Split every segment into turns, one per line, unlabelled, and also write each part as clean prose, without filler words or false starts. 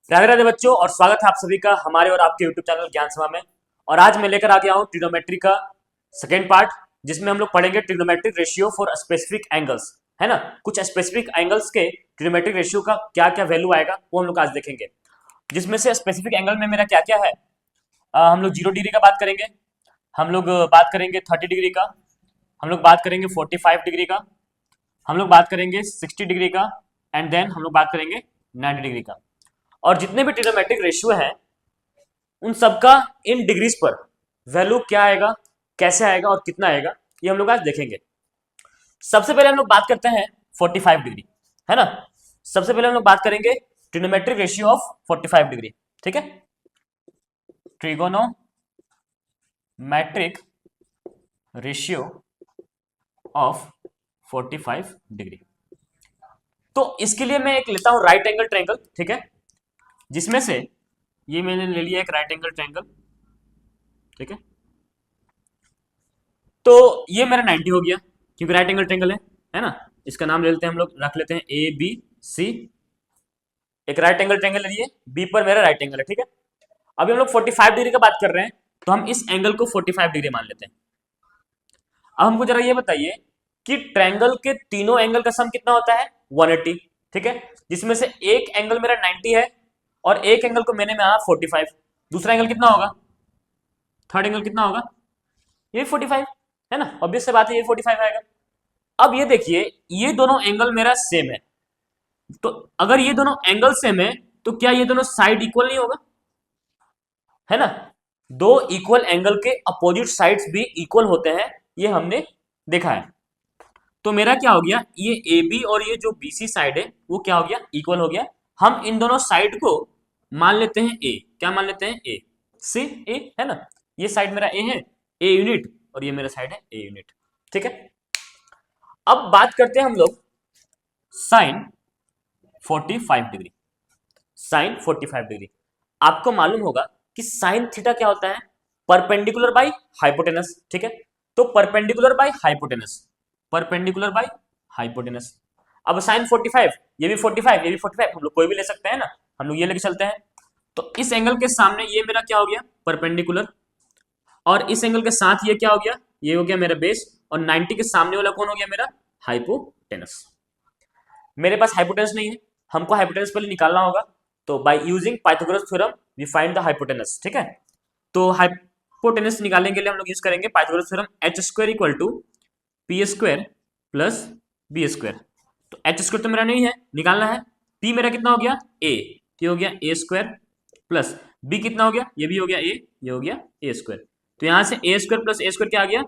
राधे राधे बच्चों, और स्वागत है आप सभी का हमारे और आपके YouTube चैनल ज्ञान सभा में। और आज मैं लेकर आ गया हूं ट्रिग्नोमेट्री का सेकेंड पार्ट, जिसमें हम लोग पढ़ेंगे trigonometric ratio for specific angles, है ना। कुछ स्पेसिफिक एंगल्स के ट्रिग्नोमेट्रिक रेशियो का क्या क्या वैल्यू आएगा वो हम लोग आज देखेंगे। जिसमें से स्पेसिफिक एंगल में मेरा क्या क्या है। हम लोग 0 डिग्री का बात करेंगे, हम लोग बात करेंगे 30 डिग्री का, हम लोग बात करेंगे 45 डिग्री का, हम लोग बात करेंगे 60 डिग्री का, एंड देन हम लोग बात करेंगे 90 डिग्री का। और जितने भी ट्रिग्नोमेट्रिक रेशियो हैं उन सबका इन डिग्रीज पर वैल्यू क्या आएगा, कैसे आएगा और कितना आएगा, ये हम लोग आज देखेंगे। सबसे पहले हम लोग बात करते हैं 45 डिग्री, है ना। सबसे पहले हम लोग बात करेंगे ट्रिग्नोमेट्रिक रेशियो ऑफ 45 डिग्री, ठीक है। Trigonometric ratio of 45 degree. तो इसके लिए मैं एक लेता हूं राइट एंगल ट्रायंगल, ठीक है, जिसमें से ये मैंने ले लिया एक राइट एंगल ट्रायंगल, ठीक है। तो ये मेरा 90 हो गया क्योंकि राइट एंगल ट्रायंगल है ना। इसका नाम ले लेते हैं, हम लोग रख लेते हैं ए बी सी। एक राइट एंगल ट्रायंगल ले लिए, बी पर मेरा राइट एंगल है, ठीक है। अभी हम लोग 45 डिग्री का बात कर रहे हैं, तो हम इस एंगल को 45 डिग्री मान लेते हैं। अब हमको जरा ये बताइए कि ट्रायंगल के तीनों एंगल का सम कितना होता है, 180, ठीक है। जिसमें से एक एंगल मेरा 90 है और एक एंगल को मैंने माना 45। दूसरा एंगल कितना होगा, थर्ड एंगल कितना होगा, ये 45, है ना। ऑब्वियस से बात है, ये 45 आएगा। अब ये देखिए, ये दोनों एंगल मेरा सेम है, तो अगर ये दोनों एंगल सेम है तो क्या ये दोनों साइड इक्वल नहीं होगा, है ना। दो इक्वल एंगल के अपोजिट साइड्स भी इक्वल होते हैं, ये हमने देखा है। तो मेरा क्या हो गया, ये ए बी और ये जो बी सी साइड है वो क्या हो गया, इक्वल हो गया। हम इन दोनों साइड को मान लेते हैं ए, क्या मान लेते हैं, ए से ए, है ना। ये साइड मेरा ए है, ए यूनिट, और ये मेरा साइड है ए यूनिट, ठीक है। अब बात करते हैं हम लोग साइन 45 डिग्री। साइन 45 डिग्री, आपको मालूम होगा कि साइन थीटा क्या होता है, परपेंडिकुलर बाई हाइपोटेनस, ठीक है। तो perpendicular by hypotenuse, perpendicular by hypotenuse. अब साइन 45, ये भी 45, ये भी 45, हम लोग कोई भी ले सकते हैं ना, हम लोग ये लेके चलते हैं। तो इस एंगल के सामने ये मेरा क्या हो गया, परपेंडिकुलर, और इस एंगल के साथ ये क्या हो गया, ये हो गया मेरा बेस, और 90 के सामने वाला कौन हो गया मेरा, हाइपोटेनस। मेरे पास हाइपोटेनस नहीं है, हमको हाइपोटेनस पहले निकालना होगा। तो by using Pythagoras theorem we find the hypotenuse, ठीक है। तो हाइपोटेनस निकालने के लिए हम लोग यूज करेंगे Pythagoras theorem, H square equal to P square plus B square. तो एच स्क्वायर तो मेरा नहीं है, निकालना है। पी मेरा कितना हो गया, ए, तो ये हो गया ए स्क्वायर, प्लस बी कितना हो गया, ये भी हो गया ए, ये हो गया ए स्क्वायर। तो यहां से ए स्क्वायर प्लस ए स्क्वायर क्या आ गया,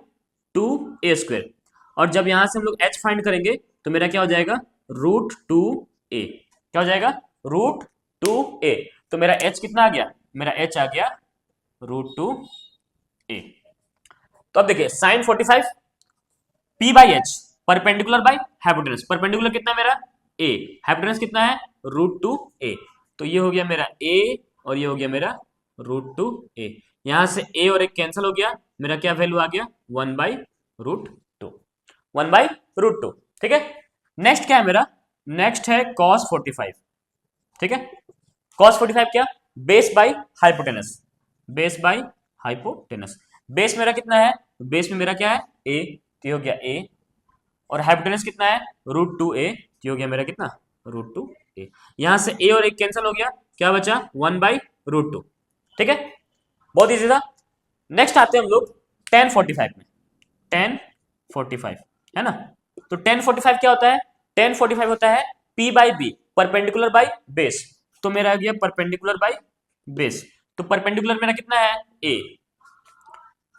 2a स्क्वायर। और जब यहां से हम लोग h फाइंड करेंगे तो मेरा क्या हो जाएगा, √2a। क्या हो जाएगा, √2a। तो मेरा h कितना आ गया, मेरा h आ गया √2a। तो अब देखिए sine 45, p by H, perpendicular by hypotenuse. Perpendicular कितना मेरा a, हाइपोटेनस कितना है, √2a। तो ये हो गया मेरा a और ये हो गया मेरा √2a। यहां से a और एक कैंसिल हो गया, मेरा क्या वैल्यू आ गया, 1/√2, 1/√2, ठीक है। नेक्स्ट क्या है मेरा, नेक्स्ट है cos 45, ठीक है। cos 45 क्या, base by hypotenuse, base by hypotenuse. Base मेरा कितना है, बेस में मेरा क्या है, a, तो हो गया a, और हाइपोटेनस कितना है, √2a, तो हो गया मेरा कितना, √2a। यहां से a और एक कैंसिल हो गया, क्या बचा, 1/√2, ठीक है। बहुत इजी था। नेक्स्ट आते हैं हम लोग tan 45 में, tan 45, है ना। तो tan 45 क्या होता है, tan 45 होता है p by B, perpendicular by base. तो मेरा आ गया परपेंडिकुलर बाई बेस। तो परपेंडिकुलर मेरा कितना है, a,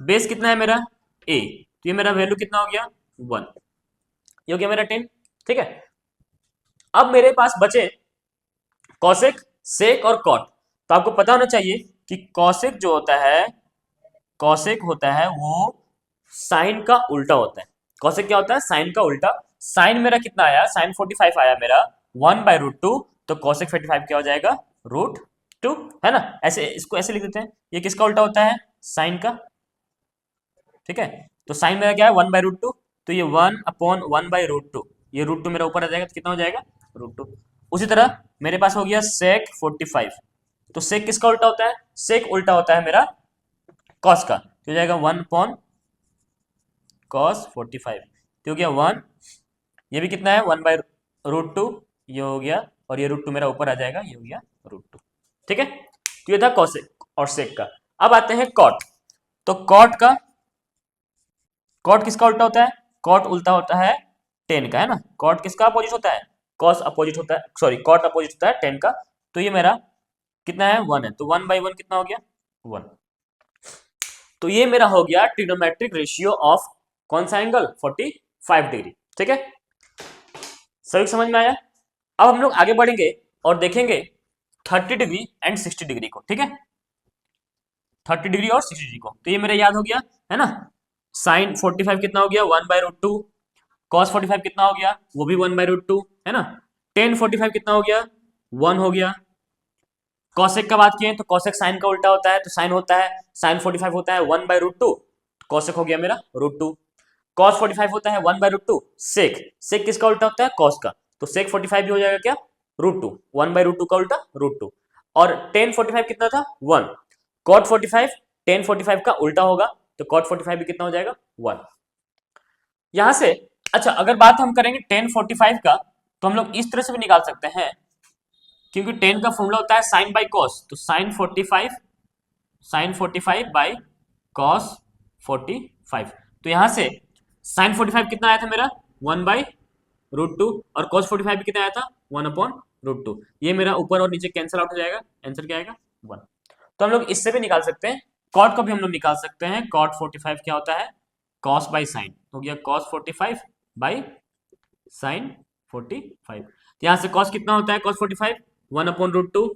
बेस कितना है मेरा a, तो ये मेरा वैल्यू कितना हो गया, 1, ये हो गया मेरा 10, ठीक है। अब मेरे पास बचे कॉसेक, सेक और कॉट। तो आपको पता होना चाहिए कि कॉसेक जो होता है, कॉसेक होता है वो साइन का उल्टा होता है। कॉसेक क्या होता है, साइन का उल्टा। साइन मेरा कितना आया, साइन 45 आया मेरा 1/√2, तो कॉसेक 45 क्या हो जाएगा, √2, है ना। ऐसे इसको ऐसे लिख देते हैं, ये किसका उल्टा होता है, साइन का, ठीक है। तो साइन मेरा क्या है, 1/√2, तो ये 1/1/√2, ये √2 मेरा ऊपर आ जाएगा, तो कितना हो जाएगा, √2। उसी तरह मेरे पास हो गया सेक 45, तो सेक किसका उल्टा होता है? सेक उल्टा होता है मेरा कॉस का, तो हो जाएगा 1/cos 45, तो हो गया 1, ये भी कितना है 1/√2, ये हो गया, और ये √2 मेरा ऊपर आ जाएगा, ये हो गया √2। ठीक है, तो ये था कॉसेक और सेक का। अब आते हैं कॉट। तो कॉट किसका उल्टा होता है? कॉट उल्टा होता है टेन का, है ना। कॉट किसका अपोजिट होता है? कॉस अपोजिट होता है, सॉरी कॉट अपोजिट होता है टेन का। तो ये मेरा कितना है 1 है, तो 1/1 कितना हो गया 1। तो ये मेरा हो गया ट्रिग्नोमेट्रिक रेशियो ऑफ कौन सा एंगल 45 डिग्री। ठीक है, सभी समझ में आया। अब हम लोग आगे बढ़ेंगे और देखेंगे 30 डिग्री एंड 60 डिग्री को। ठीक है, 30 डिग्री और 60 डिग्री को, तो ये मेरा याद हो गया, है ना। साइन 45 कितना हो गया 1/√2, कॉस 45 कितना हो गया वो भी 1/√2, है ना। टेन 45 कितना हो गया 1 हो गया। कॉसेक का बात किए तो कॉसेक साइन का उल्टा होता है, तो साइन होता है, साइन 45 होता है 1/√2, कॉसेक हो गया मेरा √2। कॉस 45 होता है 1/√2, सेक, सेक किसका उल्टा होता है? कॉस का, तो सेक 45 भी हो जाएगा क्या √2, 1/√2 का उल्टा √2। और टेन 45 कितना था 1, कॉट 45 टेन 45 का उल्टा होगा, तो कॉट 45 भी कितना हो जाएगा 1। यहां से अच्छा, अगर बात हम करेंगे टेन 45 का, तो हम लोग इस तरह से भी निकाल सकते हैं, क्योंकि टेन का फॉर्मूला होता है साइन बाई कॉस, तो साइन 45 बाई कॉस 45। तो यहां से साइन 45 कितना आया था मेरा 1/√2, और कॉस 45 भी कितना आया था 1/√2। ये मेरा ऊपर और नीचे कैंसिल आउट हो जाएगा, आंसर क्या आएगा 1। तो हम लोग इससे भी निकाल सकते हैं, कॉट को भी हम लोग निकाल सकते हैं। कॉट 45 क्या होता है? कॉस बाई साइन, तो गया कॉस 45 बाई साइन 45। तो यहाँ से कॉस कितना होता है कॉस 45 1/√2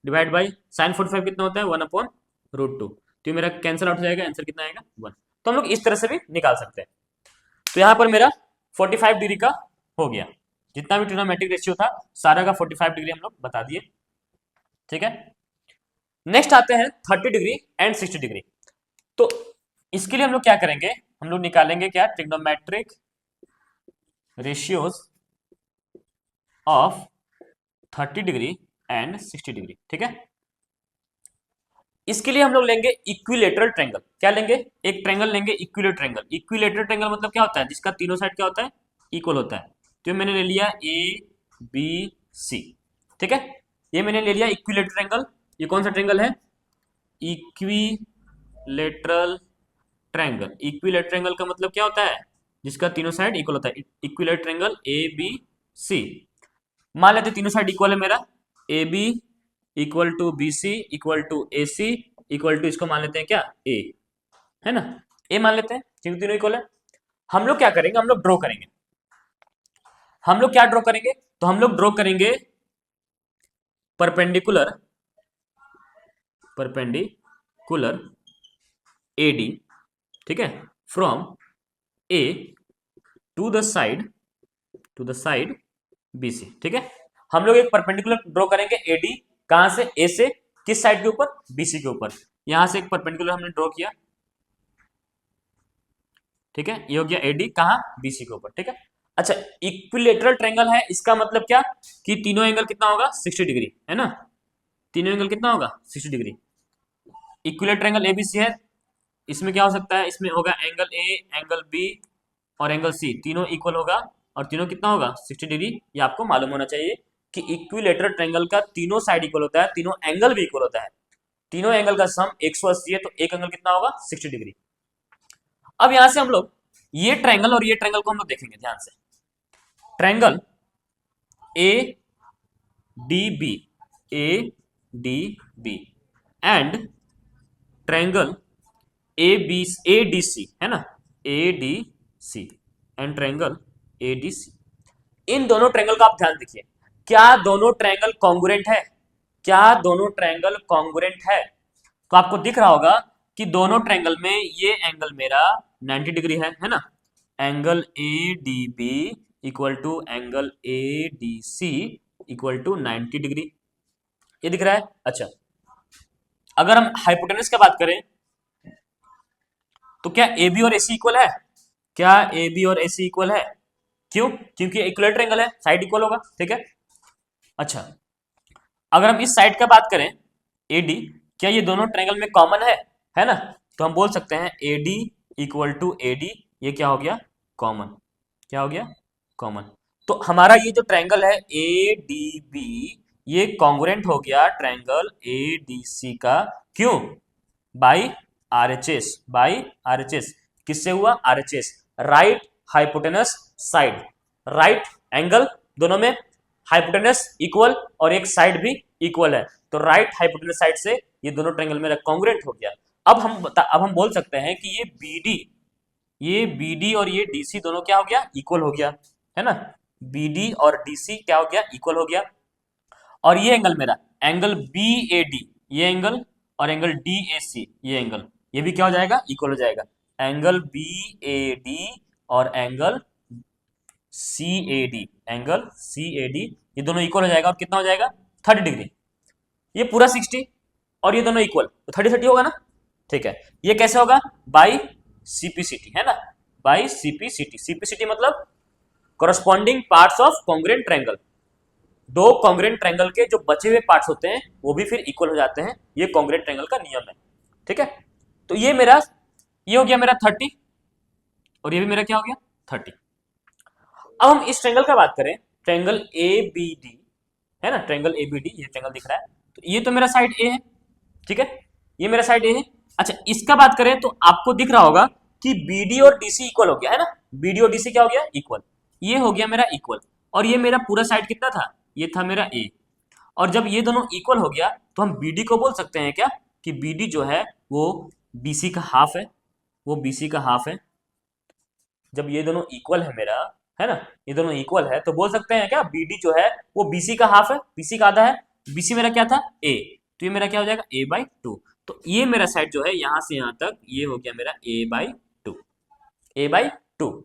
डिवाइड बाई साइन 45 कितना होता है 1/√2। तो ये मेरा कैंसिल आउट हो जाएगा, आंसर कितना आएगा 1। तो हम लोग इस तरह से भी निकाल सकते हैं। तो यहाँ पर मेरा 45 डिग्री का हो गया, जितना भी ट्रिग्नोमेट्रिक रेशियो था सारा का 45 डिग्री हम लोग बता दिए। ठीक है, नेक्स्ट आते हैं 30 डिग्री एंड 60 डिग्री। तो इसके लिए हम लोग क्या करेंगे, हम लोग निकालेंगे क्या trigonometric ratios of 30 degree and 60 degree. ठीक है, इसके लिए हम लोग लेंगे इक्विलेटरल ट्रायंगल। क्या लेंगे? एक ट्रायंगल लेंगे इक्विलेटरल ट्रायंगल। इक्विलेटरल ट्रायंगल मतलब क्या होता है? जिसका तीनों साइड क्या होता है इक्वल होता है। तो मैंने ले लिया ए बी सी। ठीक है, ये मैंने ले लिया इक्विलेटरल ट्रायंगल। ये कौन सा ट्रायंगल है? Equilateral triangle. इक्विलेटरल ट्रायंगल का मतलब क्या होता है? जिसका तीनों साइड इक्वल होता है। Equilateral triangle A B C. मान लेते तीनों साइड इक्वल है मेरा, A B equal to B C equal to A C equal to इसको मान लेते हैं क्या ए, है ना। ए मान लेते हैं क्योंकि तीनों इक्वल है। हम लोग क्या करेंगे, हम लोग ड्रॉ करेंगे। हम लोग क्या ड्रॉ करेंगे? तो हम लोग ड्रॉ करेंगे परपेंडिकुलर एडी, ठीक है, from A to the side B C. ठीक है, हम लोग एक परपेंडिकुलर ड्रॉ करेंगे एडी, कहां से? ए से, किस साइड के ऊपर? बीसी के ऊपर। यहां से एक परपेंडिकुलर हमने ड्रॉ किया, ठीक है, ये हो गया एडी कहां? बीसी के ऊपर। ठीक है, अच्छा, इक्विलेटरल ट्रायंगल है, इसका मतलब क्या कि तीनों एंगल कितना होगा 60 डिग्री, है ना। तीनों एंगल कितना होगा 60 डिग्री। इक्विलेटरल ट्रायंगल एबीसी है, इसमें क्या हो सकता है? इसमें होगा एंगल ए, एंगल बी और एंगल सी, तीनों इक्वल होगा और तीनों कितना होगा 60 डिग्री। ये आपको मालूम होना चाहिए कि इक्विलेटरल ट्रायंगल का तीनों साइड इक्वल होता है, तीनों एंगल भी इक्वल होता है। तीनों एंगल का सम 180 है, तो एक एंगल कितना होगा 60 डिग्री। अब यहां से हम लोग ये ट्रायंगल और ये ट्रायंगल को हम लोग देखेंगे ध्यान से। Triangle A D B, A D B and triangle A D C, है ना, A D C and triangle A D C. इन दोनों ट्रायंगल का आप ध्यान देखिए, क्या दोनों ट्रायंगल कॉन्ग्रुएंट है? क्या दोनों ट्रायंगल कॉन्ग्रुएंट है? तो आपको दिख रहा होगा कि दोनों ट्रायंगल में ये एंगल मेरा 90 डिग्री है ना। Angle A D B equal to angle A D C equal to 90 degree, ये दिख रहा है। अच्छा, अगर हम हाइपोटेनस की बात करें तो क्या ए बी और ए सी इक्वल है? क्या ए बी और ए सी इक्वल है? क्यों? क्योंकि इक्विलेटरल ट्रायंगल है, साइड इक्वल होगा। ठीक है, अच्छा, अगर हम इस साइड का बात करें AD, क्या ये दोनों ट्रायंगल में कॉमन है ना? तो हम बोल सकते हैं AD इक्वल टू AD, ये क्या हो गया? कॉमन। क्या हो गया? कॉमन। तो हमारा ये जो ट्रायंगल है ADB, ये कॉन्ग्रुएंट हो गया ट्रायंगल ADC का। क्यों? By RHS, by RHS। किससे हुआ? RHS, right hypotenuse side, right angle, दोनों में हाइपोटेनस इक्वल और एक साइड भी इक्वल है, तो राइट हाइपोटेनस साइड से ये दोनों ट्रायंगल मेरा कॉन्ग्रुएंट हो गया। अब हम बोल सकते हैं कि ये BD और ये DC दोनों क्या हो गया? इक्वल हो गया, है ना? BD और DC क्या हो गया? इक्वल हो गया। और ये एंगल मेरा, एंगल BAD, ये एंगल, और एंगल DAC, ये एंगल, ये भी क्या हो जाएगा? इक्वल हो जाएगा। एंगल BAD और एंगल CAD, एंगल CAD, ये दोनों इक्वल हो जाएगा, और कितना हो जाएगा? 30 डिग्री। ये पूरा 60 और ये दोनों इक्वल, तो 30-30 होगा ना? ठीक है। ये कैसे होगा? बाई CPCT, है ना? By CPCT। CPCT मतलब corresponding parts of congruent triangle. दो कॉन्ग्रुएंट ट्रायंगल के जो बचे हुए पार्ट्स होते हैं वो भी फिर इक्वल हो जाते हैं, ये कॉन्ग्रुएंट ट्रायंगल का नियम है। ठीक है। तो ये हो गया मेरा 30, और ये भी मेरा क्या हो गया? 30। अब हम इस ट्रायंगल का बात करें, ट्रायंगल ABD, है ना? ट्रायंगल ABD, ये ट्रायंगल दिख रहा है, तो ये तो मेरा साइड A है। ठीक है, ये मेरा साइड A है। अच्छा, इसका बात करें तो आपको दिख रहा होगा कि BD और DC इक्वल हो गया, है ना? BD और DC क्या हो गया? इक्वल। ये हो गया मेरा इक्वल, और ये मेरा पूरा साइड कितना था? ये था मेरा A। और जब ये दोनों इक्वल हो गया तो हम BD को बोल सकते हैं क्या कि BD जो है वो BC का हाफ है, वो BC का हाफ है। जब ये दोनों इक्वल है मेरा, है ना, ये दोनों इक्वल है, तो बोल सकते हैं क्या BD जो है वो BC का हाफ है, BC का आधा है। BC मेरा क्या था? A, तो ये मेरा क्या हो जाएगा? A/2। तो ये मेरा साइड जो है यहाँ से यहाँ तक, ये हो गया मेरा A/2, A/2।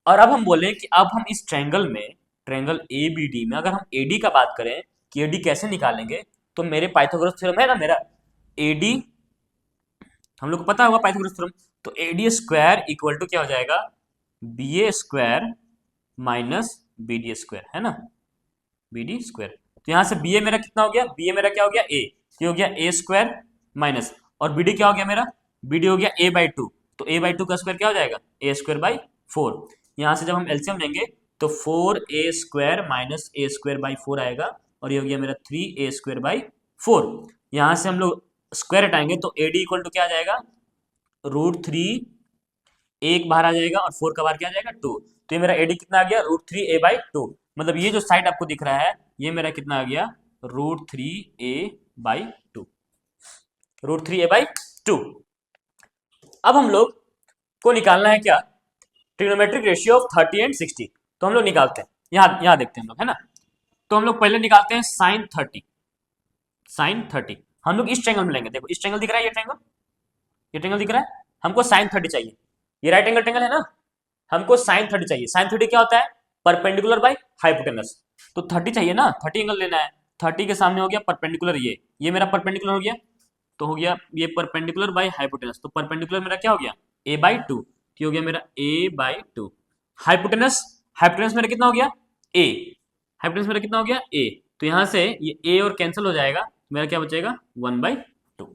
और अब हम बोले कि अब हम इस ट्रायंगल में, ट्रायंगल ABD में अगर हम AD का बात करें कि AD कैसे निकालेंगे, तो मेरे पाइथागोरस थ्योरम है ना मेरा, AD हम लोग को पता होगा पाइथागोरस थ्योरम, तो AD स्क्वायर इक्वल टू क्या हो जाएगा? BA square minus BD square, है ना? BD square. तो यहाँ से BA मेरा कितना हो गया? BA मेरा क्या हो गया? A, ये हो गया A स्क्वायर माइनस, और BD क्या हो गया मेरा? BD हो गया A/2, तो A/2 का स्क्वायर क्या हो जाएगा? A square by 4। यहाँ से जब हम एलसीएम लेंगे तो 4A square minus A square by 4 आएगा, और ये हो गया मेरा 3A स्क्वायर बाई 4। यहाँ से हम लोग स्क्वायर हटाएंगे तो AD इक्वल टू क्या आ जाएगा? √3, एक बाहर आ जाएगा और 4 का बाहर क्या आ जाएगा? 2। तो ये मेरा AD कितना आ गया? √3A/2। मतलब ये जो साइड आपको दिख रहा है ये मेरा कितना आ गया? √3A/2, √3A/2। अब हम लोग को निकालना है क्या? Trigonometric ratio of 30 and 60। तो हम लोग निकालते हैं, यहाँ देखते हैं हम लोग, है ना? तो हम लोग पहले निकालते हैं साइन 30। साइन 30 हम लोग इस ट्रायंगल में लेंगे। देखो इस ट्रायंगल दिख रहा है, ये ट्रायंगल, ये ट्रायंगल दिख रहा है, हमको साइन 30 चाहिए। ये राइट एंगल ट्रायंगल है ना, हमको साइन 30 चाहिए। साइन 30 क्या होता है? Perpendicular by hypotenuse. तो 30 चाहिए ना, 30 एंगल लेना है। 30 के सामने हो गया परपेंडिकुलर, ये मेरा परपेंडिकुलर हो गया, तो हो गया ये परपेंडिकुलर बाय हाइपोटेनस। तो परपेंडिकुलर मेरा क्या हो गया? A/2, तो हो गया मेरा A/2। हाइपोटेनस, हाइपोटेनस मेरा कितना हो गया? A, हाइपोटेनस मेरा कितना हो गया? A। तो यहां से ये A और कैंसिल हो जाएगा, मेरा क्या बचेगा? 1/2।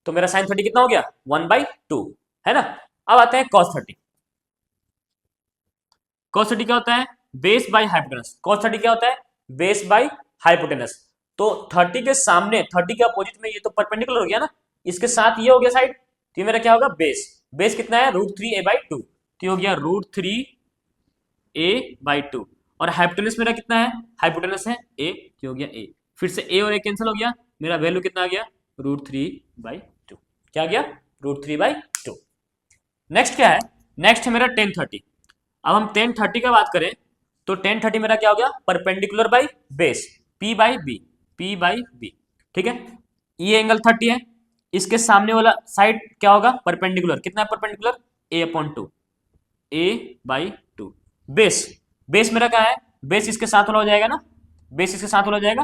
तो मेरा साइन 30 कितना हो गया? 1/2, है ना? अब आते हैं cos 30। cos 30 क्या होता है? Base by hypotenuse. cos 30 क्या होता है? Base by hypotenuse. तो 30 के सामने, 30 के अपोजिट में ये तो परपेंडिकुलर हो गया ना, इसके साथ ये हो गया साइड, तो ये मेरा क्या होगा? बेस। बेस कितना है? √3A/2, तो ये हो गया √3A/2। और हाइपोटेनस मेरा कितना है? हाइपोटेनस है A, तो हो गया A। फिर से A और A कैंसिल हो गया, मेरा वैल्यू कितना आ गया? √3/2। क्या आ गया? √3/2। नेक्स्ट क्या है? नेक्स्ट है मेरा tan 30। अब हम tan 30 का बात करें तो tan 30 मेरा क्या हो गया? Perpendicular by base, P/B, P/B। ठीक है, ये एंगल 30 है, इसके सामने वाला साइड क्या होगा? परपेंडिकुलर। कितना है perpendicular? A/2, A/2। Base, base मेरा क्या है? बेस इसके साथ वाला हो जाएगा ना, बेस इसके साथ वाला हो जाएगा,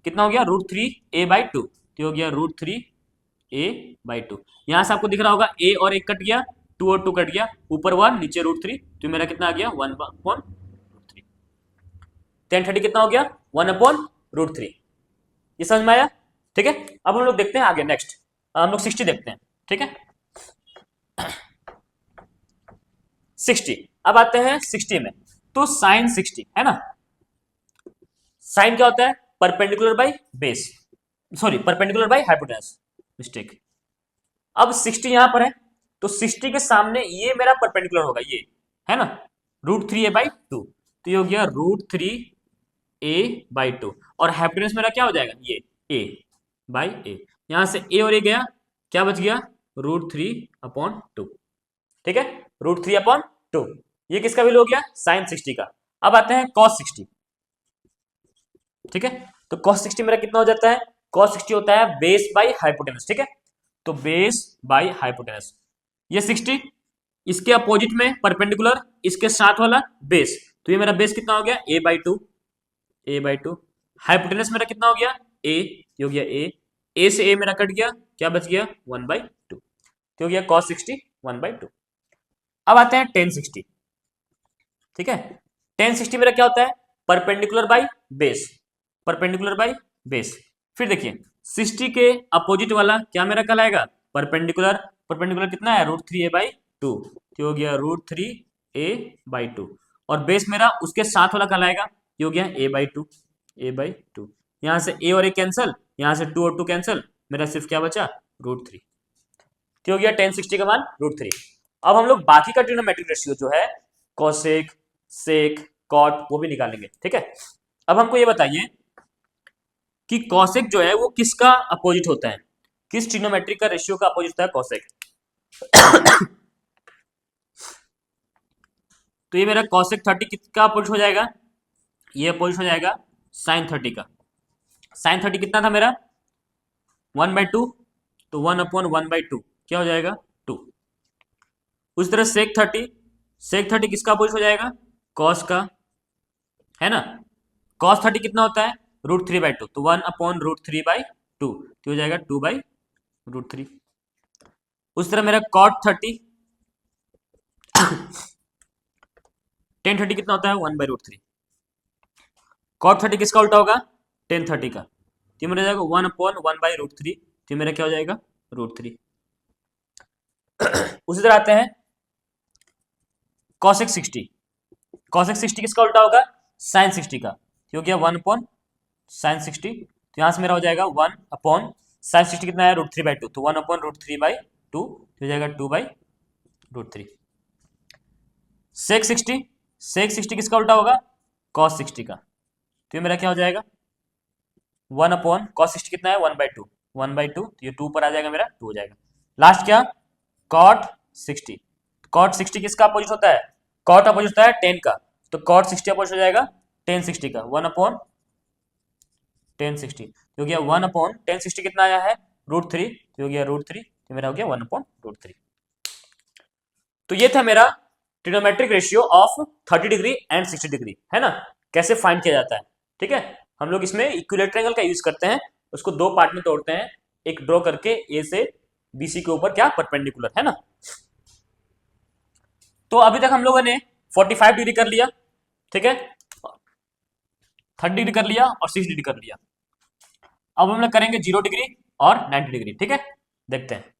कितना हो गया? √3A/2, तो हो गया √3A/2। यहां से आपको दिख रहा होगा A और 1 कट गया, 2 और 2 कट गया, ऊपर 1 नीचे √3, तो मेरा कितना आ गया? 1/√3। tan 30 कितना हो गया? 1/√3। ये समझ में आया? ठीक है, अब हम लोग देखते हैं आगे नेक्स्ट, हम लोग 60 देखते हैं। ठीक है, 60, अब आते हैं 60 में। तो साइन 60 है ना, साइन क्या होता है, perpendicular by base, sorry perpendicular by hypotenuse, mistake. अब 60 यहां पर है, तो 60 के सामने ये मेरा परपेंडिकुलर होगा, ये है ना, √3a/2, तो ये हो गया √3a/2, और हाइपोटेनस मेरा क्या हो जाएगा, ये a/a, यहां से a और a गया, क्या बच गया, √3/2। ठीक है, √3/2, ये किसका वैल्यू हो गया, साइन 60 का। अब आते हैं कॉस 60। ठीक है, तो कॉस 60 मेरा कितना हो जाता है, कॉस 60 होता है बेस बाई हाइपोटेनस। ठीक है, तो बेस बाई हाइपोटेनस, ये 60 इसके अपोजिट में परपेंडिकुलर, इसके साथ वाला बेस, तो ये मेरा बेस कितना हो गया, a/2, हाइपोटेनस मेरा कितना हो गया, a, ये हो गया a से a मेरा कट गया, क्या बच गया, 1/2, तो हो गया cos 60 1/2। अब आते हैं tan 60। ठीक है, tan 60 मेरा क्या होता है, perpendicular by base, perpendicular by base. फिर देखिए 60 के अपोजिट वाला क्या मेरा कहलाएगा, परपेंडिकुलर, परपेंडिकुलर कितना है, √3a/2, तो हो गया √3a/2, और बेस मेरा उसके साथ वाला कहलाएगा, ये हो गया a/2, यहां से a और a कैंसल, यहां से 2 और 2 कैंसल, मेरा सिर्फ क्या बचा, √3, तो हो गया tan 60 का मान √3। अब हम लोग बाकी का ट्रिग्नोमेट्रिक रेशियो जो है, कोसेक, सेक, कॉट, वो भी निकालेंगे। ठीक है, अब हमको ये बताइए कि कॉसेक जो है वो किसका अपोजिट होता है, किस ट्रिग्नोमेट्रिक का रेशियो का अपोजिट होता है कॉसेक। तो ये मेरा कॉसेक 30 किसका अपोजिट हो जाएगा, ये अपोजिट हो जाएगा साइन 30 का। साइन 30 कितना था मेरा, 1/2, तो 1/1/2 क्या हो जाएगा, 2। उस तरह सेक 30, सेक 30 किसका अपोजिट हो जाएगा, कॉस का, है ना, कॉस 30 कितना होता है, √3/2, तो 1/√3/2, तो हो जाएगा 2/√3। उस तरह मेरा कॉट 30, tan 30 कितना होता है, 1/√3, कॉट 30 किसका उल्टा होगा, tan 30 का, तो मेरा जाएगा 1/1/√3, तो मेरा क्या हो जाएगा, √3। उसी तरह आते हैं cosec 60, cosec 60 किसका उल्टा होगा, sin 60 का, तो हो गया 1/sin 60, तो यहां से मेरा हो जाएगा 1/sin 60 कितना है, √3/2, तो 1/√3/2, हो जाएगा 2/√3। sec 60, sec 60 किसका उल्टा होगा, cos 60 का, तो ये मेरा क्या हो जाएगा, 1/cos 60 कितना है, 1/2, 1/2, तो ये 2 पर आ जाएगा, मेरा 2 हो जाएगा। लास्ट क्या, cot 60, cot 60 किसका अपोजिट होता है, cot अपोजिट होता है tan का, तो cot 60 अपोजिट हो जाएगा tan 60 का, 1/tan 60, तो हो गया 1/tan 60 कितना आया है, √3, तो हो गया √3, तो मेरा हो गया 1/√3। तो ये था मेरा trigonometric ratio of 30 degree and 60 degree, है ना, कैसे फाइंड किया जाता है। ठीक है, हम लोग इसमें इक्विलेटरल एंगल का यूज करते हैं, उसको दो पार्ट में तोड़ते हैं, एक ड्रॉ करके ए से बीसी के ऊपर क्या परपेंडिकुलर, है ना। तो अभी तक हम लोगों ने 45 डिग्री कर लिया, ठीक है, 30 डिग्री कर लिया और 60 डिग्री कर लिया। अब हम लोग करेंगे 0 डिग्री और 90 डिग्री, ठीक है, देखते हैं।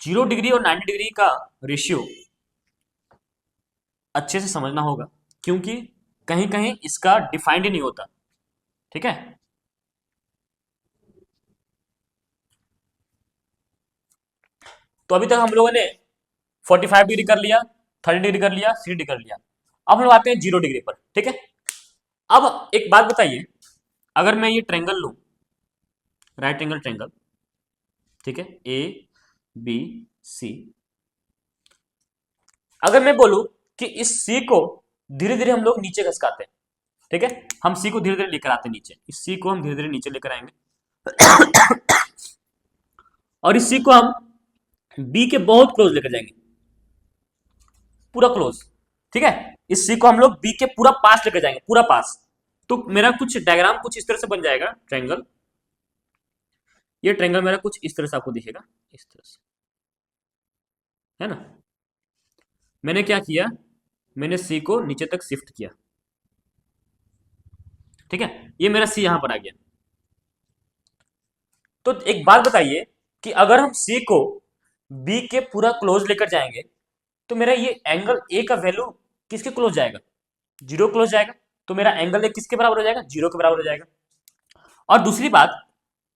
0 डिग्री और 90 डिग्री का रेशियो अच्छे से समझना होगा, क्योंकि कहीं कहीं इसका डिफाइंड ही नहीं होता, ठीक है। तो अभी तक हम लोगों ने 45 डिग्री कर लिया, 30 डिग्री कर लिया, 60 डिग्री कर लिया। अब हम लोग आते हैं 0 डिग्री पर, ठीक है। अब एक बात बताइए, अगर मैं ये ट्रेंगल लूं, राइट एंगल ट्रेंगल, ठीक है, ए बी सी, अगर मैं बोलूं कि इस सी को धीरे धीरे हम लोग नीचे खसकाते हैं, ठीक है, हम सी को धीरे धीरे लेकर आते हैं नीचे, इस सी को हम धीरे धीरे नीचे लेकर आएंगे और इस सी को हम बी के बहुत क्लोज लेकर जाएंगे, पूरा क्लोज, ठीक है, इस सी को हम लोग बी के पूरा पास लेकर जाएंगे, पूरा पास। तो मेरा कुछ डायग्राम कुछ इस तरह से बन जाएगा ट्रायंगल, ये ट्रायंगल मेरा कुछ इस तरह से आपको दिखेगा, इस तरह से, है ना। मैंने क्या किया, मैंने सी को नीचे तक शिफ्ट किया, ठीक है, ये मेरा सी यहां पर आ गया। तो एक बात बताइए कि अगर हम सी को बी के पूरा क्लोज लेकर जाएंगे तो मेरा ये एंगल ए का वैल्यू किसके क्लोज जाएगा, जीरो क्लोज जाएगा। तो मेरा एंगल ए किसके बराबर हो जाएगा, जीरो के बराबर हो जाएगा। और दूसरी बात,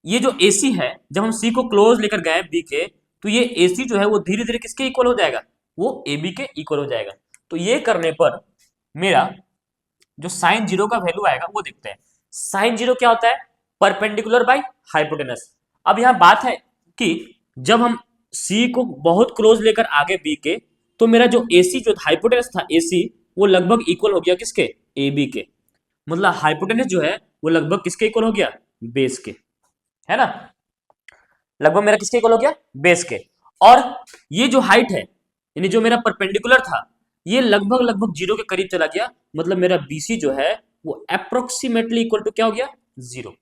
ये जो AC है, जब हम C को क्लोज लेकर गए बी के, तो ये AC जो है वो धीरे धीरे किसके इक्वल हो जाएगा, वो AB के इक्वल हो जाएगा। तो ये करने पर मेरा जो साइन जीरो का वैल्यू आएगा वो देखते हैं। साइन जीरो क्या होता है, परपेंडिकुलर बाई हाइपोटेनस। अब यहां बात है कि जब हम C को बहुत क्लोज लेकर आगे B के, तो मेरा जो AC जो हाइपोटेनस था AC, वो लगभग इक्वल हो गया किसके, AB के। मतलब हाइपोटेनस जो है वो लगभग किसके इक्वल हो गया, बेस के, है ना। लगभग मेरा किसके इक्वल हो गया, बेस के। और ये जो हाइट है, यानी जो मेरा परपेंडिकुलर था, ये लगभग लगभग जीरो के करीब चला गया। मतलब मेरा BC जो है वो अप्रोक्सीमेटली इक्वल टू क्या हो गया, जीरो।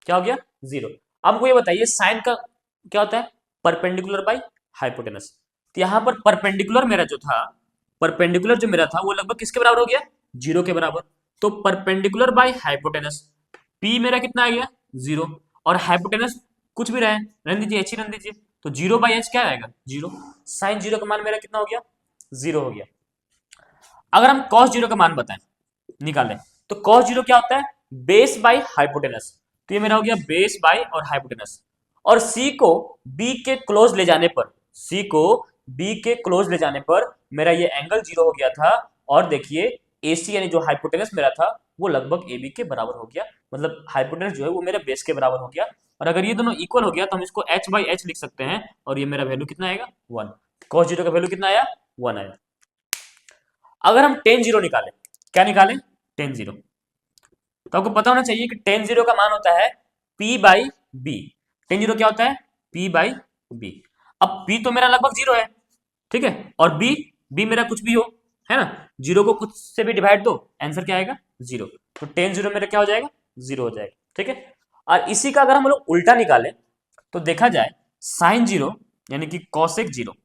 क्या हो गया, जीरो। अब हमको ये बताइए साइन का क्या होता है, परपेंडिकुलर बाई हाइपोटेनस। तो यहां पर परपेंडिकुलर मेरा जो था, परपेंडिकुलर जो मेरा था वो लगभग किसके बराबर हो गया, जीरो के बराबर। तो परपेंडिकुलर बाई हाइपोटेनस, पी मेरा कितना आ गया, जीरो। और हाइपोटेनस कुछ भी रहे, रहने दीजिए, एच ही रहने दीजिए। तो जीरो बाई एच क्या आएगा, जीरो। साइन जीरो का मान मेरा कितना हो गया, जीरो हो गया। अगर हम कॉस जीरो का मान बताएं, निकालें, तो कॉस जीरो क्या होता है, बेस बाई हाइपोटेनस। तो ये मेरा हो गया बेस बाई और हाइपोटेनस। और सी को बी के क्लोज ले जाने पर, सी को बी के क्लोज ले जाने पर मेरा ये एंगल जीरो हो गया था। और देखिए AC यानी जो हाइपोटेनस मेरा था वो लगभग AB के बराबर हो गया। मतलब हाइपोटेनस जो है वो मेरे बेस के बराबर हो गया। और अगर ये दोनों इक्वल हो गया तो हम इसको h बाई एच लिख सकते हैं। और ये मेरा वैल्यू कितना आएगा, वन। कॉस जीरो का वैल्यू कितना आया, वन आया। अगर हम टेन जीरो निकालें, क्या निकालें, टेन जीरो, तो आपको पता होना चाहिए कि टेन जीरो का मान होता है P by B. Tan zero क्या होता है, P बाई बी। अब P तो मेरा लगभग जीरो है, ठीक है, और B मेरा कुछ भी हो, है ना, जीरो को कुछ से भी डिवाइड दो, आंसर क्या आएगा, जीरो। तो टेन जीरो मेरा क्या हो जाएगा, जीरो हो जाएगा, ठीक है। और इसी का अगर हम लोग उल्टा निकालें तो देखा जाए साइन जीरो यानी कि कॉसेक जीरो,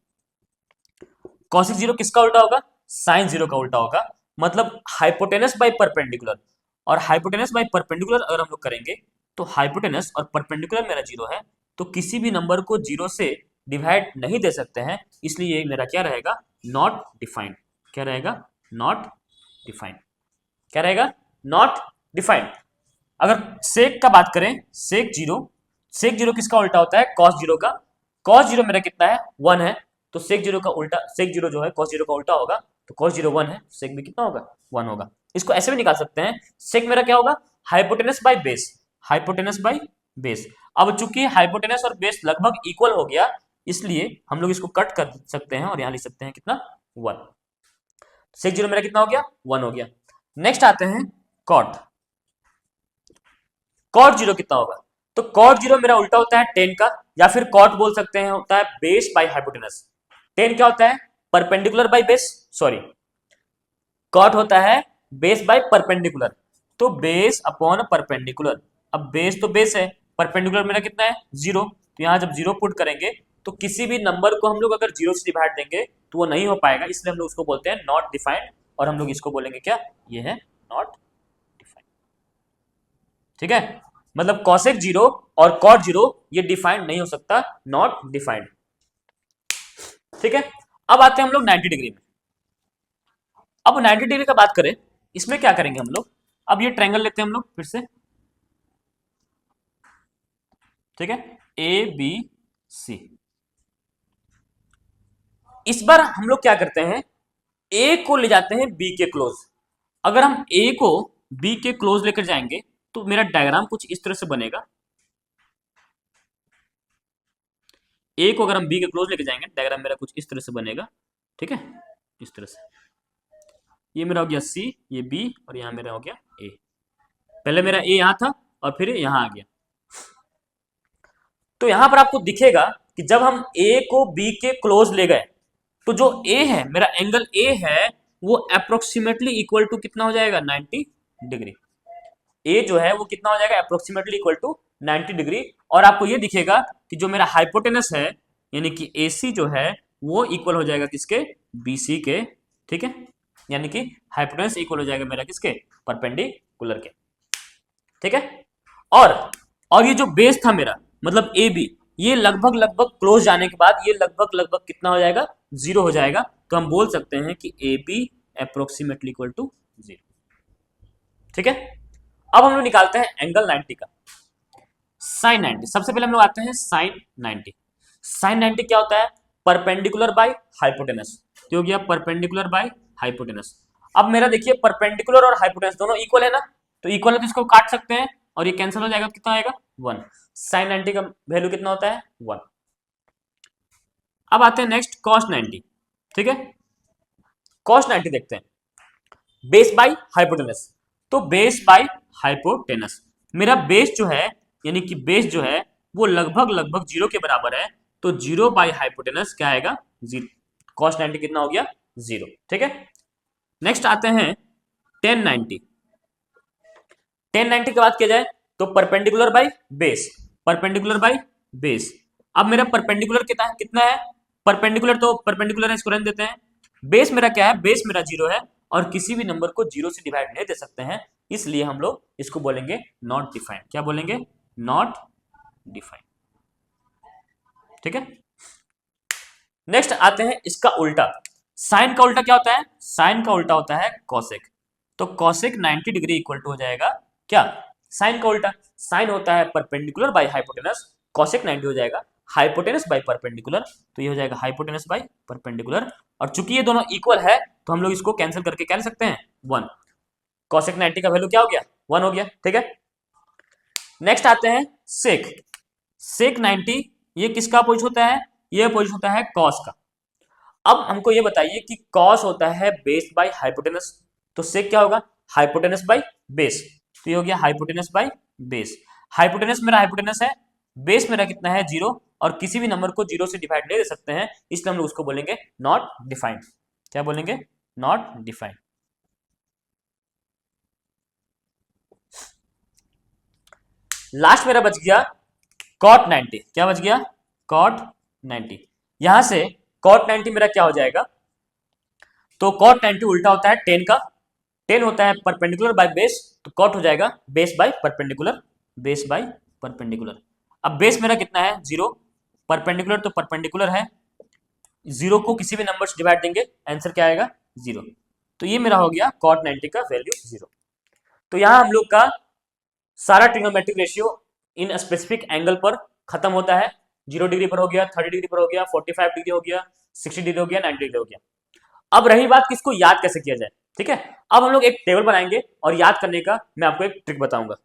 कॉसेक जीरो किसका उल्टा होगा, साइन जीरो का उल्टा होगा। मतलब हाइपोटेनस बाई परपेंडिकुलर, और हाइपोटेनस बाई परपेंडिकुलर अगर हम लोग करेंगे तो हाइपोटेनस और परपेंडिकुलर मेरा जीरो है, तो किसी भी नंबर को जीरो से डिवाइड नहीं दे सकते हैं, इसलिए मेरा क्या रहेगा, नॉट डिफाइंड। क्या रहेगा, नॉट डिफाइंड। क्या रहेगा, नॉट डिफाइंड। अगर सेक का बात करें, सेक जीरो, सेक जीरो किसका उल्टा होता है, कॉस जीरो का। कॉस जीरो मेरा कितना है, वन है। तो सेक जीरो का उल्टा, सेक जीरो जो है कॉस जीरो का उल्टा होगा। तो कॉस जीरो वन है, सेक भी कितना होगा, वन होगा। इसको ऐसे भी निकाल सकते हैं, सेक मेरा क्या होगा, hypotenuse by base, hypotenuse by base. अब चूंकि हाइपोटेनस और बेस लगभग इक्वल हो गया, इसलिए हम लोग इसको कट कर सकते हैं और यहां लिख सकते हैं कितना, वन। सेक जीरो मेरा कितना हो गया, वन हो गया। नेक्स्ट आते हैं कॉट। कॉट जीरो कितना होगा, तो कॉट जीरो मेरा उल्टा होता है टेन का, या फिर कॉट बोल सकते हैं होता है बेस बाई हाइपोटेनस। टेन क्या होता है, perpendicular by base, sorry, cot होता है बेस बाई परपेंडिकुलर। तो बेस अपॉन परपेंडिकुलर। अब बेस तो बेस है, परपेंडिकुलर मेरा कितना है, जीरो। तो यहां जब जीरो पुट करेंगे तो किसी भी नंबर को हम लोग अगर जीरो से डिवाइड देंगे तो वो नहीं हो पाएगा, इसलिए हम लोग उसको बोलते हैं नॉट डिफाइंड। और हम लोग इसको बोलेंगे क्या, ये है नॉट डिफाइंड, ठीक है। मतलब कॉसेक जीरो और कॉट जीरो ये डिफाइंड नहीं हो सकता, नॉट डिफाइंड, ठीक है। अब आते हैं हम लोग 90 डिग्री में। अब 90 डिग्री का बात करें, इसमें क्या करेंगे हम लोग, अब ये ट्रायंगल लेते हैं हम लोग फिर से, ठीक है, ABC। इस बार हम लोग क्या करते हैं, ए को ले जाते हैं बी के क्लोज। अगर हम ए को बी के क्लोज लेकर जाएंगे तो मेरा डायग्राम कुछ इस तरह से बनेगा। ए को अगर हम बी के क्लोज लेकर जाएंगे, डायग्राम मेरा कुछ इस तरह से बनेगा, ठीक है, इस तरह से। ये मेरा हो गया सी, ये बी, और यहां मेरा हो गया ए। पहले मेरा ए यहां था और फिर यहां आ गया। तो यहां पर आपको दिखेगा कि जब हम ए को बी के क्लोज ले गए तो जो ए है, मेरा एंगल ए है, वो अप्रोक्सीमेटली इक्वल टू कितना हो जाएगा, 90 डिग्री। ए जो है वो कितना हो जाएगा, अप्रोक्सीमेटली इक्वल टू 90 डिग्री। और आपको ये दिखेगा कि जो मेरा हाइपोटेनस है, यानी कि AC जो है वो इक्वल हो जाएगा किसके, BC के, ठीक है, यानी कि हाइपोटेनस इक्वल हो जाएगा मेरा किसके, परपेंडिकुलर के, ठीक है। और और ये जो बेस था मेरा मतलब ए बी, ये लगभग लगभग क्लोज जाने के बाद ये लगभग लगभग कितना हो जाएगा, जीरो हो जाएगा। तो हम बोल सकते हैं कि A B approximately equal to zero, ठीक है। अब हम लोग निकालते हैं एंगल 90 का, साइन 90। सबसे पहले हम लोग आते हैं साइन 90। साइन 90 क्या होता है, परपेंडिकुलर बाय हाइपोटेनस, तो हो गया परपेंडिकुलर बाय हाइपोटेनस। अब मेरा देखिए परपेंडिकुलर और हाइपोटेनस दोनों इक्वल है ना, तो इक्वल है तो इसको काट सकते हैं और ये कैंसिल हो जाएगा, कितना आएगा 1। साइन 90 का वैल्यू कितना होता है 1। अब आते हैं नेक्स्ट कॉस 90, ठीक है। कॉस 90 देखते हैं, बेस बाय हाइपोटेनस, तो बेस बाय हाइपोटेनस, मेरा बेस जो है यानी कि बेस जो है वो लगभग लगभग जीरो के बराबर है, तो जीरो बाय हाइपोटेनस क्या आएगा, जीरो। कॉस 90 कितना हो गया, जीरो, ठीक है। नेक्स्ट आते हैं टेन 90। टेन 90 की बात किया जाए तो perpendicular by base, perpendicular by base. अब मेरा परपेंडिकुलर कितना है, कितना है परपेंडिकुलर, तो परपेंडिकुलर है इसको रहने देते हैं। बेस मेरा क्या है, बेस मेरा जीरो है और किसी भी नंबर को जीरो से डिवाइड नहीं दे सकते हैं, इसलिए हम लोग इसको बोलेंगे नॉट डिफाइंड। क्या बोलेंगे, नॉट डिफाइंड, ठीक है। नेक्स्ट आते हैं इसका उल्टा, साइन का उल्टा क्या होता है, साइन का उल्टा होता है कॉसेक, तो कॉसेक 90 डिग्री इक्वल टू हो जाएगा क्या, साइन का उल्टा, साइन होता है परपेंडिकुलर बाय हाइपोटेनस, कॉसेक 90 हो जाएगा हाइपोटेनस बाय परपेंडिकुलर, तो ये हो जाएगा हाइपोटेनस बाय परपेंडिकुलर। और चूंकि ये दोनों इक्वल है तो हम लोग इसको कैंसिल करके क्या ले सकते हैं 1, कॉसेक 90 का वैल्यू क्या हो गया 1 हो गया, ठीक है। नेक्स्ट आते हैं सेक, सेक 90 ये किसका अपोजिट होता है, ये अपोजिट होता है कॉस का। अब हमको ये बताइए कि कॉस होता है बेस बाय हाइपोटेनस, तो सेक क्या होगा, हाइपोटेनस बाय बेस, तो ये हो गया हाइपोटेनस बाय बेस। हाइपोटेनस मेरा हाइपोटेनस है, बेस मेरा कितना है जीरो, और किसी भी नंबर को जीरो से डिवाइड नहीं दे सकते हैं, इसलिए हम लोग उसको बोलेंगे नॉट डिफाइंड। क्या बोलेंगे, नॉट डिफाइंड। लास्ट मेरा बच गया कॉट 90, क्या बच गया, कॉट 90। यहां से कॉट 90 मेरा क्या हो जाएगा, तो कॉट 90 उल्टा होता है टेन का, टेन होता है परपेंडिकुलर बाय बेस, तो कॉट हो जाएगा base by perpendicular, base by perpendicular. अब बेस मेरा कितना है जीरो, परपेंडिकुलर तो परपेंडिकुलर है, जीरो को किसी भी नंबर से डिवाइड देंगे आंसर क्या आएगा जीरो, तो ये मेरा हो गया कॉट 90 का वैल्यू जीरो। तो यहां हम लोग का सारा trigonometric ratio in specific angle पर खत्म होता है, 0 डिग्री पर हो गया, 30 डिग्री पर हो गया, 45 डिग्री हो गया, 60 डिग्री हो गया, 90 डिग्री हो गया। अब रही बात कि इसको याद कैसे किया जाए, ठीक है। अब हम लोग एक टेबल बनाएंगे और याद करने का मैं आपको एक ट्रिक बताऊंगा,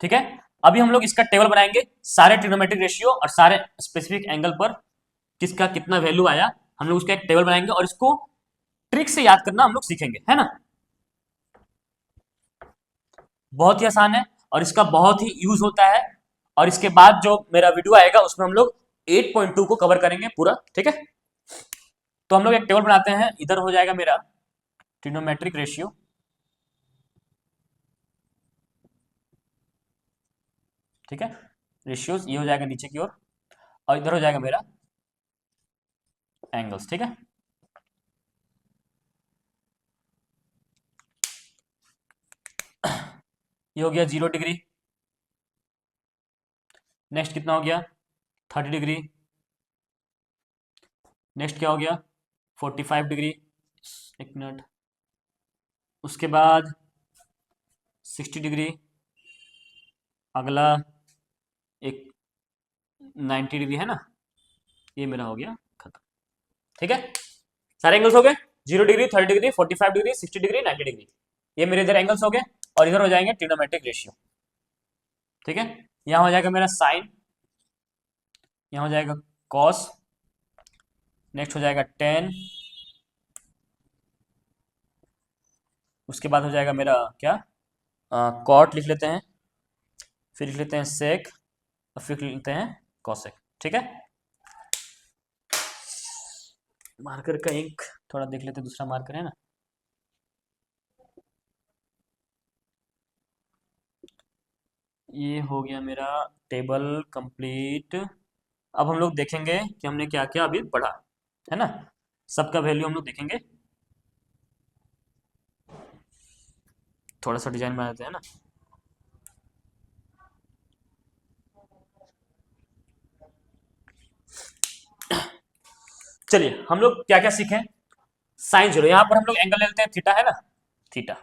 ठीक है। अभी हम लोग इसका टेबल बनाएंगे, सारे ट्रिग्नोमेट्रिक रेशियो और सारे स्पेसिफिक एंगल पर किसका कितना वैल्यू आया, हम लोग उसका एक टेबल बनाएंगे और इसको ट्रिक से याद करना हम लोग सीखेंगे, है ना। बहुत ही आसान है और इसका बहुत ही यूज होता है, और इसके बाद जो मेरा वीडियो आएगा उसमें हम लोग 8.2 को कवर करेंगे पूरा, ठीक है। तो हम लोग एक टेबल बनाते हैं, इधर हो जाएगा मेरा ट्रिग्नोमेट्रिक रेशियो, ठीक है, रेशियोज ये हो जाएगा नीचे की ओर, और इधर हो जाएगा मेरा एंगल्स, ठीक है। ये हो गया 0 डिग्री, नेक्स्ट कितना हो गया 30 डिग्री, नेक्स्ट क्या हो गया 45 डिग्री, एक मिनट, उसके बाद 60 डिग्री, अगला एक 90 डिग्री है ना, ये मेरा हो गया खत्म, ठीक है। सारे एंगल्स हो गए, 0 degree, 30 degree, 45 degree, 60 degree, 90 degree, ये मेरे इधर एंगल्स हो गए, और इधर हो जाएंगे ट्रिग्नोमेट्रिक रेशियो, ठीक है। यहाँ हो जाएगा मेरा साइन, यहाँ हो जाएगा कॉस, नेक्स्ट हो जाएगा टेन, उसके बाद हो जाएगा मेरा क्या, कॉट लिख लेते हैं, फिर लिख लेते हैं सेक, और फिर लिख लेते हैं कॉसेक, ठीक है। मार्कर का इंक थोड़ा देख लेते हैं, दूसरा मार्कर है ना, ये हो गया मेरा टेबल कंप्लीट अब हम लोग देखेंगे कि हमने क्या क्या अभी पढ़ा, है ना। सबका वैल्यू हम लोग देखेंगे, थोड़ा सा डिजाइन बना देते हैं ना। चलिए हम लोग क्या क्या सीखे। साइन जीरो, यहां पर हम लोग एंगल लेते हैं थीटा, है ना, थीटा।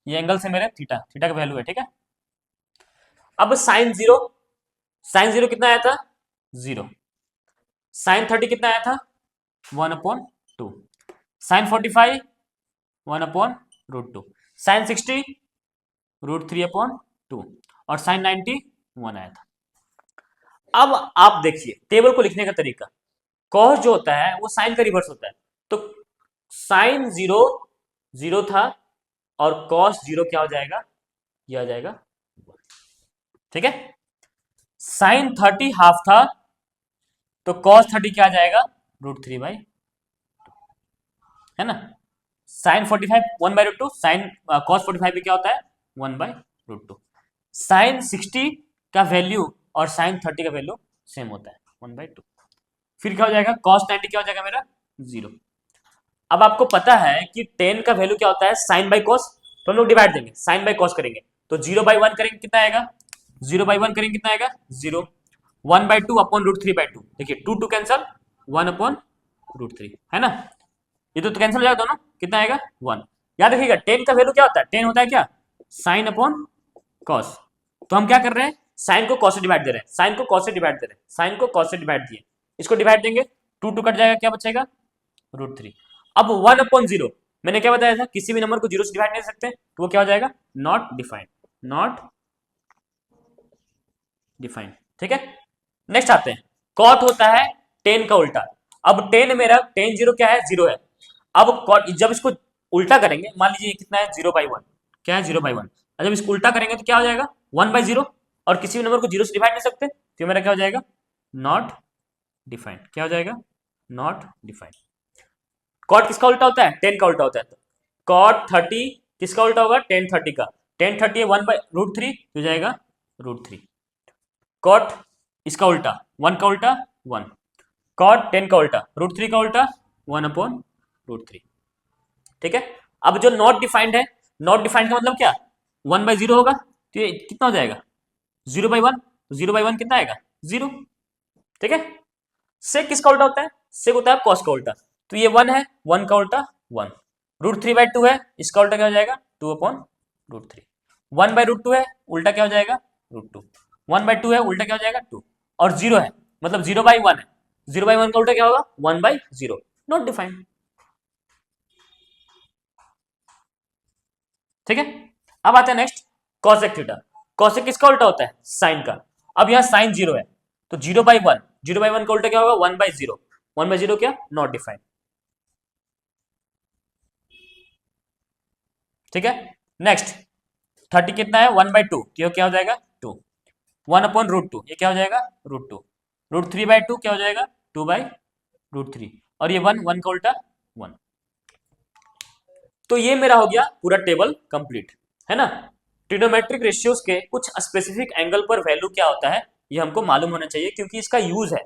ये एंगल से मेरे थीटा, थीटा का वैल्यू है, ठीक है। अब साइन जीरो, साइन जीरो कितना आया था, जीरो। साइन 30 कितना आया था, 1/2। साइन 45, 1/√2। साइन 60, √3/2। और साइन 90 1 आया था। अब आप देखिए टेबल को लिखने का तरीका, कॉस जो होता है वो साइन का रिवर्स होता है। तो साइन जीरो जीरो था और कॉस जीरो क्या हो जाएगा, ये आ जाएगा, ठीक है। साइन 30 हाफ था, तो कॉस 30 क्या आ जाएगा, √3/, है ना। साइन 45 1/√2, साइन कॉस 45 भी क्या होता है, 1/√2। साइन 60 का वैल्यू और साइन 30 का वैल्यू सेम होता है, 1/2। फिर क्या हो जाएगा, कॉस 90 क्या हो जाएगा मेरा, जीरो। अब आपको पता है कि टेन का वैल्यू क्या होता है, साइन बाई कॉस। तो हम लोग डिवाइड देंगे, साइन बाई कॉस करेंगे, तो 0/1 करेंगे कितना आएगा, 0/1 करेंगे कितना आएगा, 0। 1/2 अपॉन √3/2, देखिए 2 2 कैंसल, 1/√3, है ना। ये तो कैंसिल हो जाएगा दोनों, कितना आएगा, 1। याद रखिएगा टेन का वैल्यू क्या होता है, टेन होता है क्या, साइन अपॉन कॉस। तो हम क्या कर रहे हैं, साइन को कॉस से डिवाइड दे रहे हैं, साइन को कॉस से डिवाइड दे रहे हैं, साइन को कॉस से डिवाइड दिए, इसको डिवाइड देंगे, 2 2 कट जाएगा, क्या बचेगा, √3। अब 1/0, मैंने क्या बताया था, किसी भी नंबर को जीरो से डिवाइड नहीं कर सकते, तो वो क्या हो जाएगा, नॉट डिफाइंड, नॉट डिफाइंड, ठीक है। नेक्स्ट आते हैं, कॉट होता है टेन का उल्टा। अब टेन मेरा, टेन जीरो क्या है, जीरो है। अब cot जब इसको उल्टा करेंगे, मान लीजिए कितना है, 0/1, क्या है, 0/1। और जब इसको उल्टा करेंगे तो क्या हो जाएगा, 1/0। और किसी भी नंबर को जीरो से डिवाइड नहीं सकते, तो मेरा क्या हो जाएगा, नॉट डिफाइंड, क्या हो जाएगा, नॉट डिफाइंड। कॉट किसका उल्टा होता है, टेन का उल्टा होता है। तो कॉट 30 किसका उल्टा होगा, टेन 30 का। टेन 30 है 1/√3, हो जाएगा √3। कॉट इसका उल्टा, 1 का उल्टा 1। कॉट 10 का उल्टा, √3 का उल्टा 1/√3, ठीक है। अब जो नॉट डिफाइंड है, नॉट डिफाइंड का मतलब क्या, 1/0 होगा, तो ये कितना हो जाएगा, 0/1। 0/1 कितना आएगा, 0, ठीक है। सेक किसका उल्टा होता है, सेक होता है कॉस का उल्टा। तो ये 1 है, 1 का उल्टा 1। √3/2 है, इसका उल्टा क्या हो जाएगा, 2/√3। 1/√2 है, उल्टा क्या हो जाएगा, √2। 1/2 है, उल्टा क्या हो जाएगा, 2। और 0 है, मतलब 0/1 है, 0/1 का उल्टा क्या होगा, 1/0, नॉट डिफाइंड, ठीक है। अब आता है नेक्स्ट, कॉसेक थीटा। कॉसेक किसका उल्टा होता है, साइन का। अब यहाँ साइन 0 है, तो 0/1, 0/1 का उल्टा क्या होगा, 1/0। 1/0 क्या, नॉट डिफाइंड, ठीक है। नेक्स्ट 30 कितना है, 1/2, तो क्या हो जाएगा, 2। 1/√2, ये क्या हो जाएगा, √2। √3/2 क्या हो जाएगा, 2/√3। और ये 1, 1 का उल्टा 1। तो ये मेरा हो गया पूरा टेबल कंप्लीट, है ना। ट्रिग्नोमेट्रिक रेशियोज के कुछ स्पेसिफिक एंगल पर वैल्यू क्या होता है, ये हमको मालूम होना चाहिए, क्योंकि इसका यूज है।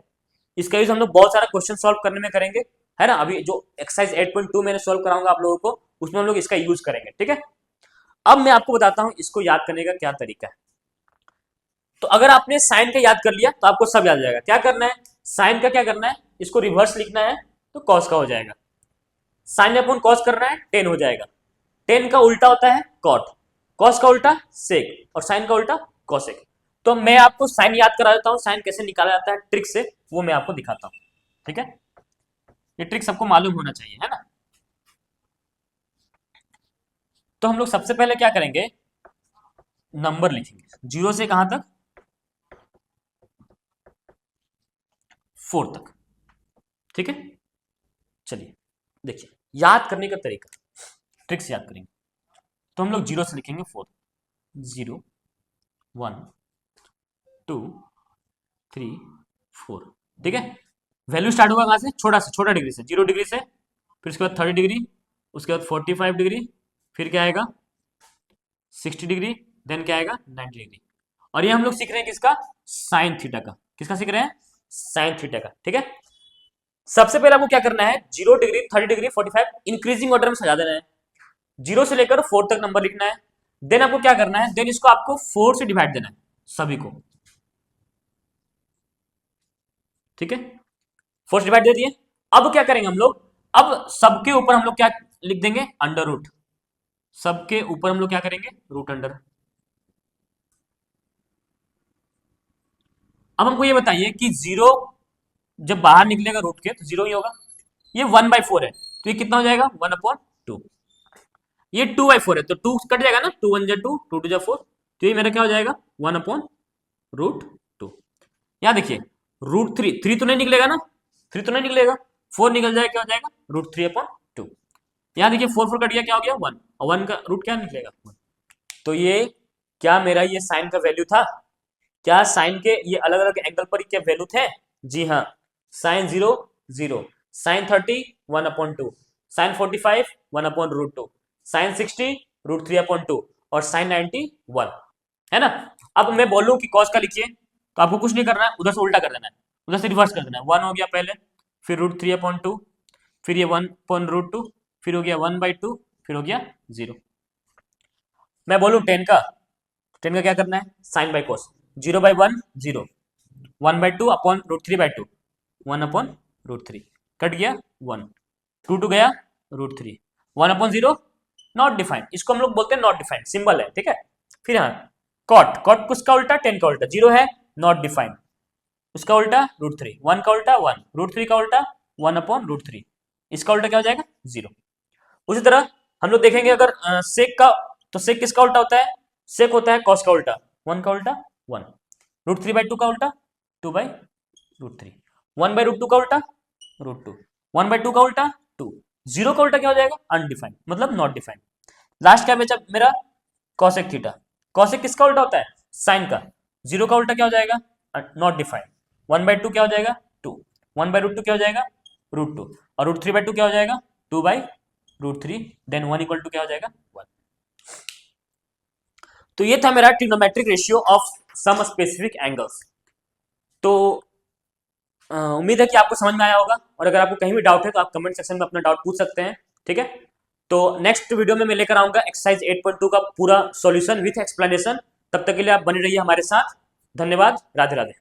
इसका यूज हम लोग बहुत सारा क्वेश्चन सॉल्व करने में करेंगे, है ना। अभी जो एक्सरसाइज 8.2 मैंने सॉल्व कराऊंगा आप लोगों को, उसमें हम लोग इसका यूज करेंगे, ठीक है। अब मैं आपको बताता हूं इसको याद करने का क्या तरीका है। तो अगर आपने साइन का याद कर लिया तो आपको सब याद हो जाएगा। क्या करना है, साइन का क्या करना है, इसको रिवर्स लिखना है, तो कॉस का हो जाएगा। साइन अपॉन कॉस करना है, टेन हो जाएगा। टेन का उल्टा होता है कॉट, कॉस का उल्टा सेक, और साइन का उल्टा कॉसेक। तो मैं आपको साइन याद करा देता हूं, साइन कैसे निकाला जाता है ट्रिक से, वो मैं आपको दिखाता हूं, ठीक है। ये ट्रिक सबको मालूम होना चाहिए, है ना। तो हम लोग सबसे पहले क्या करेंगे, नंबर लिखेंगे जीरो से कहां तक, 4 तक, ठीक है। चलिए देखिए, याद करने का तरीका, ट्रिक से याद करेंगे। तो हम लोग जीरो से लिखेंगे 4, 0 1 2 3 4, ठीक है। वैल्यू स्टार्ट होगा कहां से, छोटा डिग्री से, 0 डिग्री से, फिर उसके बाद 30 डिग्री, उसके बाद 45 डिग्री, फिर क्या आएगा 60 डिग्री, देन क्या आएगा 90 डिग्री। और ये हम लोग सीख रहे हैं किसका, साइन थीटा का। किसका सीख रहे हैं, साइन थीटा का, ठीक है। सबसे पहले आपको क्या करना है, 0 डिग्री, 30 डिग्री, 45 इंक्रीजिंग ऑर्डर में सजा देना है, 0 से लेकर 4 तक नंबर लिखना है। देन आपको क्या करना है, देन इसको आपको 4 से डिवाइड देना है सभी को, ठीक है। 4 से डिवाइड दे दिए। अब क्या करेंगे हम लोग, अब सबके ऊपर हम लोग क्या लिख देंगे, अंडर रूट। सबके ऊपर हम लोग क्या करेंगे, रूट अंडर। अब हमको ये बताइए कि 0 जब बाहर निकलेगा रूट के तो 0 ही होगा। ये 1/4 है तो ये कितना हो जाएगा, 1/2। ये 2/4 है तो 2 कट जाएगा ना, 2 1 जा 2, 2 2 जा 4, तो ये मेरा क्या हो जाएगा, 1/√2। यहाँ देखिए √3, 3 तो नहीं निकलेगा ना, 3 तो नहीं निकलेगा, 4 निकल जाएगा, क्या हो जाएगा, √3/2। यहाँ देखिए 4 4 कट गया, क्या हो गया, 1, और 1 का रूट क्या निकलेगा, 1। तो ये क्या मेरा ये साइन का वैल्यू था, क्या साइन के ये अलग अलग एंगल पर क्या वैल्यू थे, जी हाँ। साइन 0 0, साइन 30 1/2, साइन 45 1/√2, साइन 60 √3/2 और साइन 90 1, है ना। अब मैं बोलूं कि कॉस का लिखिए तो आपको कुछ नहीं करना है, उधर से उल्टा कर देना है, उधर से रिवर्स कर देना है। 1 हो गया पहले, फिर √3/2, फिर ये 1/√2, फिर हो गया 1/2, फिर हो गया 0। मैं बोलूं 10 का, 10 का क्या करना है, साइन बाई कोस, 0/1 0, 1/2 अपॉन √3/2, 1/√3, कट गया 1, 2 2 गया √3, 1/0 नॉट डिफाइंड, इसको हम लोग बोलते हैं नॉट डिफाइंड, सिंबल है, ठीक है। फिर हाँ कॉट, कॉट किसका उल्टा, 10 का उल्टा, 0 है नॉट डिफाइंड, उसका उल्टा √3, 1 का उल्टा 1, √3 का उल्टा 1/√3, इसका उल्टा क्या हो जाएगा, 0। उसी तरह हम लोग देखेंगे अगर सेक का, तो सेक किसका उल्टा होता है, सेक होता है कॉस का उल्टा, 1 का उल्टा 1, √3/2 का उल्टा 2/√3, 1/√2 का उल्टा √2, 1/2 का उल्टा 2, 0 का उल्टा क्या हो जाएगा, अनडिफाइंड, मतलब नॉट डिफाइंड। लास्ट क्या बचा मेरा, कॉसेक थीटा, कॉसेक किसका उल्टा होता है, साइन का, 0 का उल्टा क्या हो जाएगा, नॉट डिफाइंड, 1/2 क्या हो जाएगा 2, 1/√2 क्या हो जाएगा √2, और √3/2 क्या हो जाएगा 2/√3, देन 1 इक्वल टू क्या हो जाएगा 1। तो ये था मेरा trigonometric ratio of some specific angles. तो उम्मीद है कि आपको समझ में आया होगा, और अगर आपको कहीं भी डाउट है तो आप कमेंट सेक्शन में अपना डाउट पूछ सकते हैं, ठीक है। तो नेक्स्ट वीडियो में मैं लेकर आऊंगा एक्सरसाइज 8.2 का पूरा सॉल्यूशन विथ एक्सप्लेनेशन। तब तक के लिए आप बने रहिए हमारे साथ। धन्यवाद, राधे राधे।